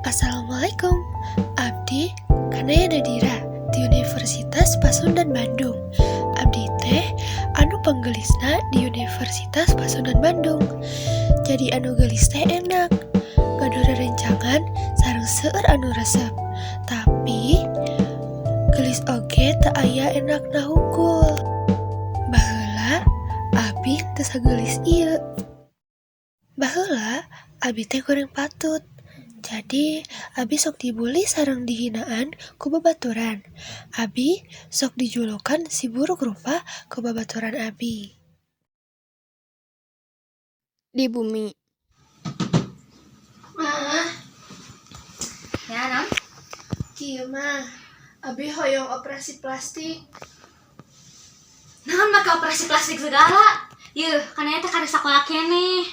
Assalamualaikum, Abdi Kanaya Nadira di Universitas Pasundan Bandung. Abdi teh anu penggelisna di Universitas Pasundan Bandung. Jadi anu gelis teh enak, gadora rencangan sareng seueur anu resep. Tapi gelis oge teu aya enakna hungkul. Baheula Abi teu sagelis ieu. Baheula Abi teh goreng patut. Jadi, Abi sok dibully sareng dihinaan ku babaturan. Abi sok dijulukan si buruk rupa ku babaturan Abi. Di bumi. Mah, Ya, non? kieu mah Abi hoyong operasi plastik. Naon make operasi plastik segala? Yeuh, kana eta kada sakola keneh.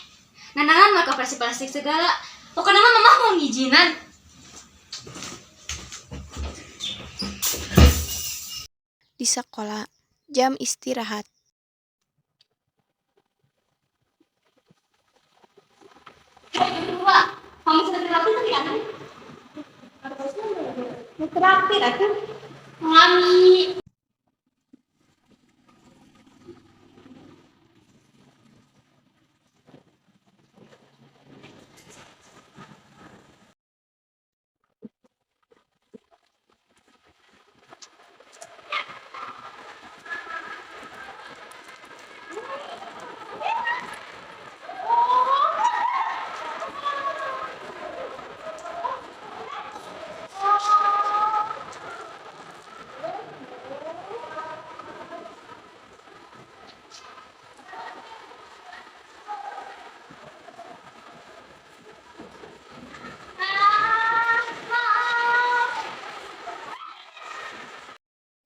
Nanangan make operasi plastik segala. Pokoknya mah mamah mau ngijinan. Di sekolah, jam istirahat. Kedua, kamu sudah terapi tadi kan? Terapi aku. Mami.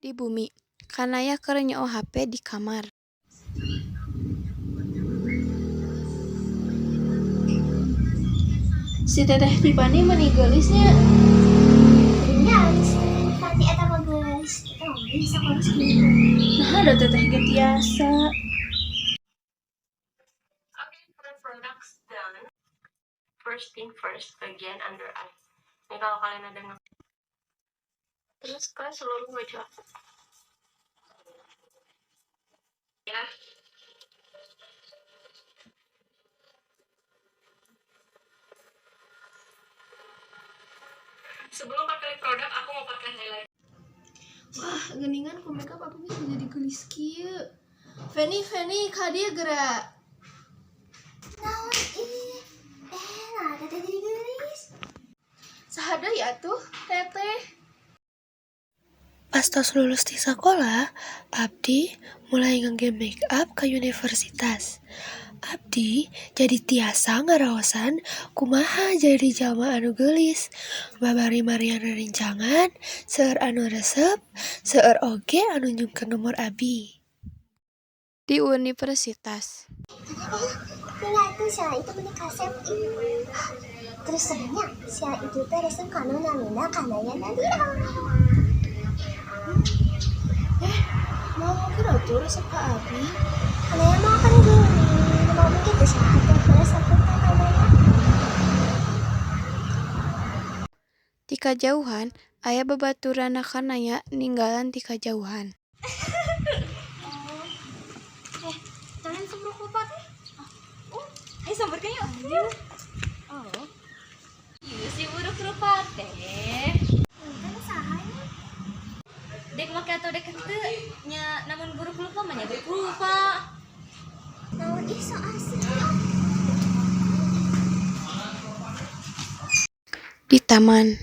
Di bumi, Kanaya keur nyoos HP di kamar. Si Teteh Tipani meuni geulisnya. Ya, nanti eta mah geus. Eta mah bisa kalau segini. Nah, ada Teteh ge tiasa. Okay, for products done. First thing first, bagian under eye. Ini kalau kalian ada nggak. Terus ke seluruh wajah. Ya. Sebelum pakai produk, aku mau pakai highlight. Wah, geuningan ku makeup aku bisa jadi gelis kieu. Feni, ka dieu geura. Naon ih? Nah, teteh jadi geus. Saha deui atuh, Teteh? Pas tos lulus di sekolah, Abdi mulai ngangge make up ke universitas. Abdi jadi tiasa ngaraosan kumaha jadi jalma anu geulis, babari Mariana rencangan, seueur anu resep, seueur oge anu nyungkeun nomor Abi. Di universitas. Tinggal tuh Sia itu beli kasep ini. Terus sebenarnya Sia itu teh resep kana namina Kanaya Nadira. Mau mungkin atuh resep ka Abi. Kanaya mah kan geuning. Mau begitu Sia atuh resep Kanaya. Ti kajauhan, aya babaturanna Kanaya ninggalan ti kajauhan. Jangan sembruk lupa teh. Ayo samberkeun yuk. Oh. Ieu si buruk rupa teh. Kan saha ini? Dek make atau dek henteu nya namun buruk rupa mah nya buruk rupa. Naon ih so asik. Di taman.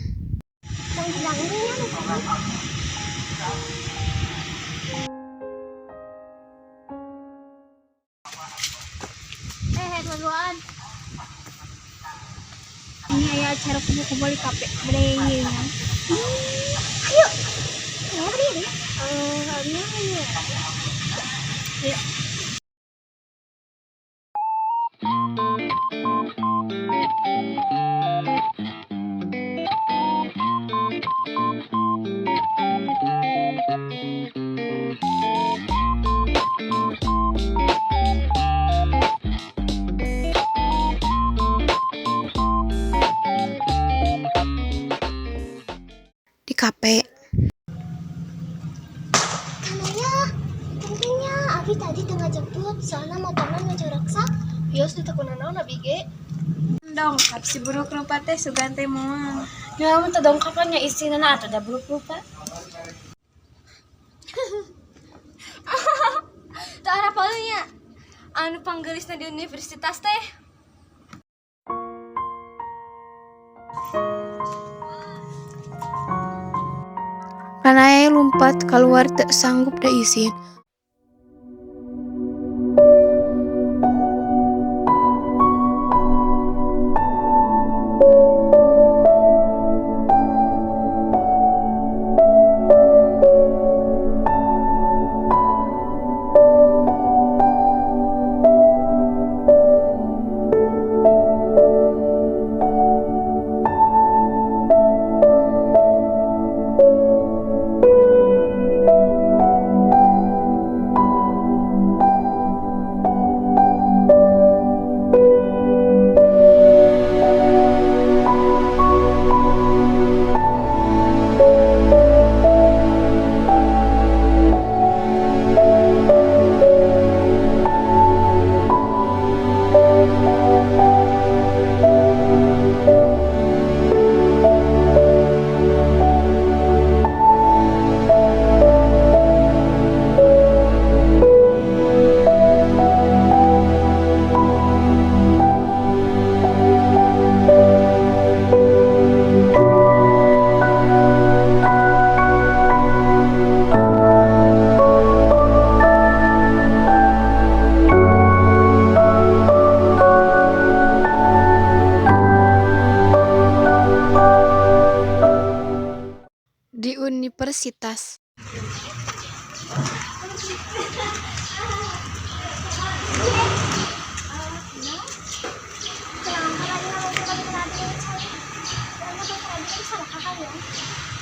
Tong bilang ini ya nu kan. Tuan. Ini aya acara kumpul-kumpul di kafe berenang. Ayo. Ya berdiri. Iya. Ayo. kape. Kanaya, tentunya Abi tadi tengah jemput, soalnya motornya ngejoraksa. Bios ditekunan naon abi ge. Dongkap si buruk rupa teh sugan teh moal. Ya mun teu dongkapannya istina atuh da buruk rupa. Tak ada palingnya. Anu panggelisna di universitas teh. Kanaya lompat keluar teu sanggup da izin. Di universitas.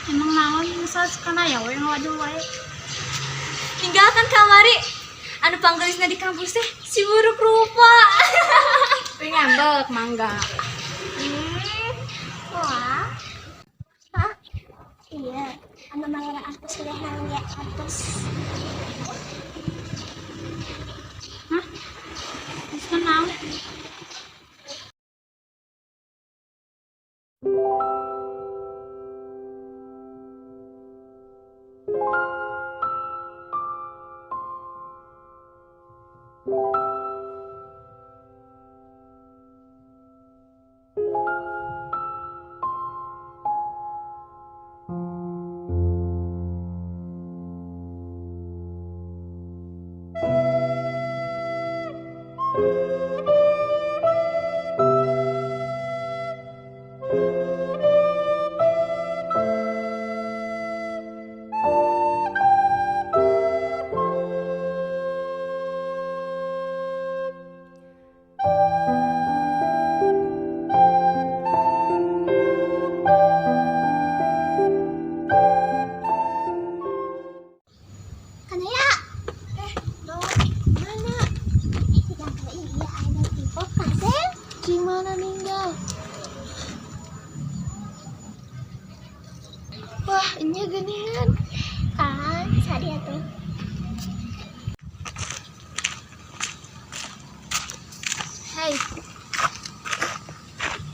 Emang naon misal Kanaya we ngadu wae. Tinggalkan kamari. Anu panggelisna di kampus teh si buruk rupa. Pengen ngambek mangga. Wah. Hah? Iya, anu mangira artis udah nang ya artis. Terus naon? Kanaya. Mana? Tidak kali iya ada tipe kasem. Gimana ninggal? Wah, ini geningan. Kan, sadia tuh. Hai.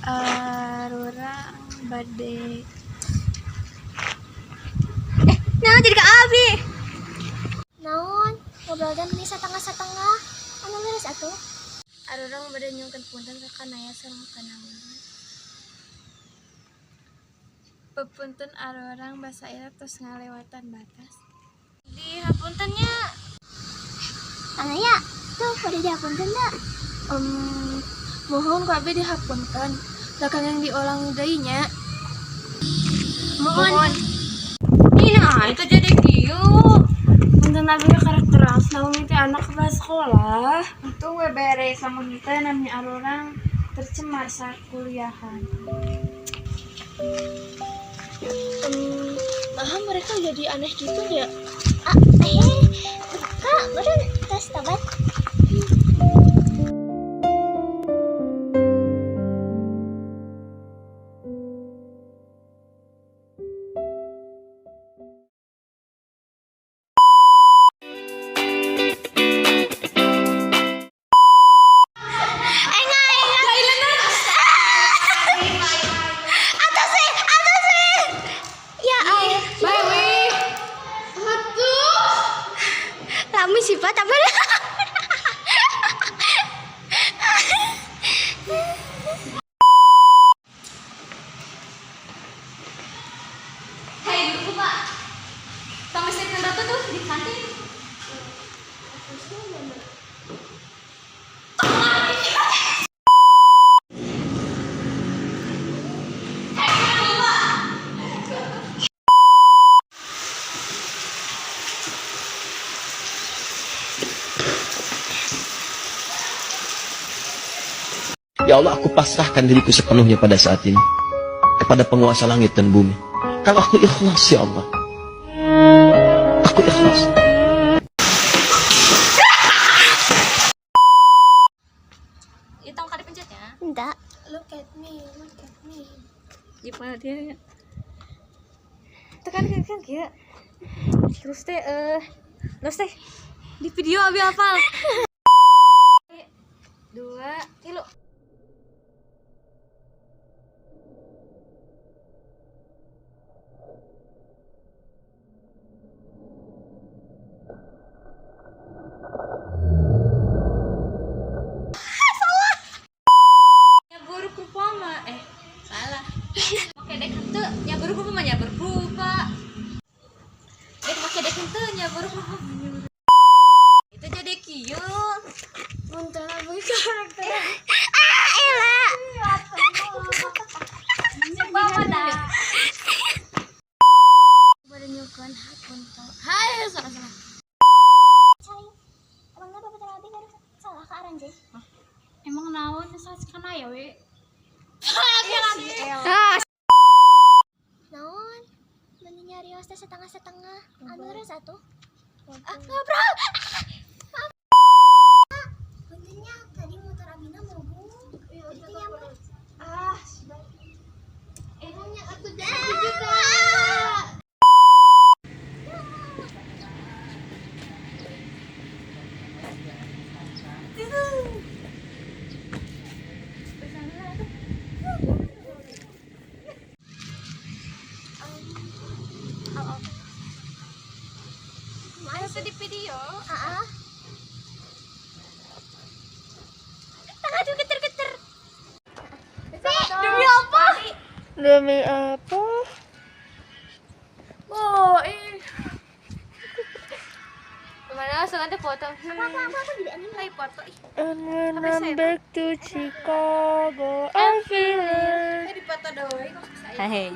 Arurang bade. Nah, jadi ke Abi. Naon? Ngobrol dan bisa setengah-setengah. Anu beres atuh. Arurang bade nyungkeun punten ka Kanaya sareng Kanawa. Pepunten arurang basa Arab tos ngalewatan batas. Di hapuntennya. Kanaya, tuh udah dihapunten dah. Mohon ku abi dihapunten. Da yang diulang deui nya. Mohon. Nah, itu jadi kieu. Punten abi karakteras naon teh anak kepala sekolah. Untung we beres samun teh namanya arurang tercemar saat kuliahan. Nah mereka jadi aneh gitu ya. Kak, udah tes tabat. Ya Allah, aku pasrahkan diriku sepenuhnya pada saat ini kepada penguasa langit dan bumi. Kalau aku ikhlas, ya Allah, aku ikhlas. Itu kali pencetnya. Enggak. Look at me, look at me. Gimana dia? Tekan kia. Terus teh di video abi hafal. 2 kilo. Nyabur rupa mah salah. Oke dek henteu nyabur rupa mah nyabur rupa. Dek make dek henteu nyabur rupa. Itu jadi kieu. Muntah nabi karakter. Bawa dah. Bernyukan hakun tau. Hai, salah. Cari. Emang kenapa betul abi harus salah ke Aranjay? Emang naon salah kana ya we? Naon? Mending nyari teh setengah-setengah. Anu res atuh. Ngobrol. Bentuknya tadi motor Abina mogok. Itu nyamuk. Emangnya aku Masih di video. Tengah tuh geter-geter. Demi apa? Demi apa? Mana langsung ada foto. Apa juga anime. Hai foto. And when I'm back to Chicago, I'm feeling. Hai.